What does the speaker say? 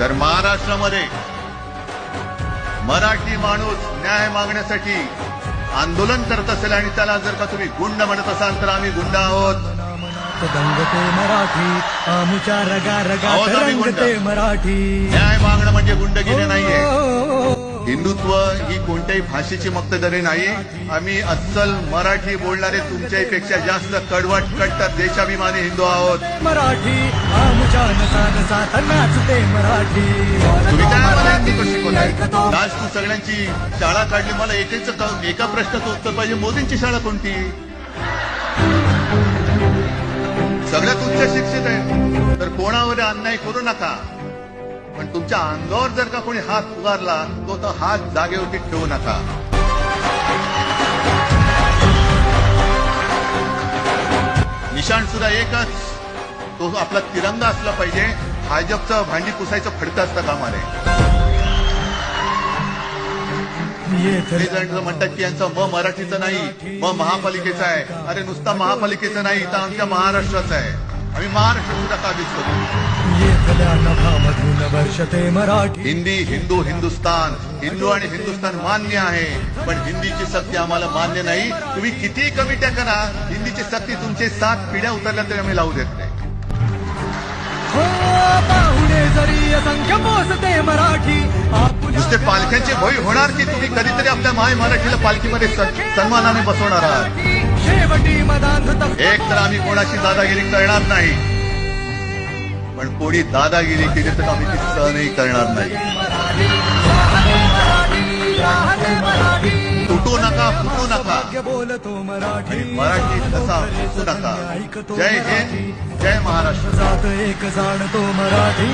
जर महाराष्ट्रामध्ये मराठी माणूस न्याय मागण्यासाठी आंदोलन करत असेल आणि त्याला जर का तुम्ही गुंड म्हणत असाल तर आम्ही गुंड आहोत. दंगते मराठी आमुच्या रगा रगा आहोत आम्ही गुंड. रंगते मराठी. न्याय मागणं म्हणजे गुंडगिरी नाहीये. हिंदुत्व ही कोणत्याही भाषेची मक्तेदारी नाही. आम्ही अस्सल मराठी बोलणारे तुमच्यापेक्षा जास्त कडवट कट्टर देशाभिमानी हिंदू आहोत. मराठी आमुच्या नसा नसा नाचते मराठी. तुम्ही काय मला हिंदुत्व शिकवताय? आज तू सगळ्यांची शाळा काढली. मला एका प्रश्नाचं उत्तर पाहिजे. मोदींची शाळा कोणती? सगळ्यात उच्च शिक्षित आहे. तर कोणावर अन्याय करू नका. पण तुमच्या अंगावर जर का कोणी हात उगारला तो हात जागेवरती ठेवू नका. निशाण सुद्धा एकच, तो आपला तिरंगा असला पाहिजे. भाजपचं भांडी पुसायचं फडकं असतं कामा नये. म्हणतात की यांचा मराठीचं नाही, महापालिकेचा आहे. अरे नुसता महापालिकेचं नाही, तर आमच्या महाराष्ट्राचा आहे. आम्ही महाराष्ट्र सुद्धा काबीज करू. हिंदी, हिंदू, हिंदुस्तान. हिंदू आणि हिंदुस्तान मान्य आहे, पण हिंदीची सक्ती आम्हाला मान्य नाही. तुम्ही किती कमिट्या करा, हिंदीची सक्ती तुमचे 7 पिढ्या उतरल्या तरी आम्ही लावू देत नाही. नुसते पालख्यांचे भोई होणार की तुम्ही कधीतरी आपल्या माय मराठीला पालखीमध्ये सन्मानाने बसवणार आहात. एक तर आम्ही कोणाची दादागिरी करणार नाही, पण कोणी दादागिरी केली तर आम्ही ती सहनही करणार नाही. तुटू नका, फुटू नका, मराठी कसा फुटू नका. जय हिंद, जय महाराष्ट्र. एक जाणतो मराठी.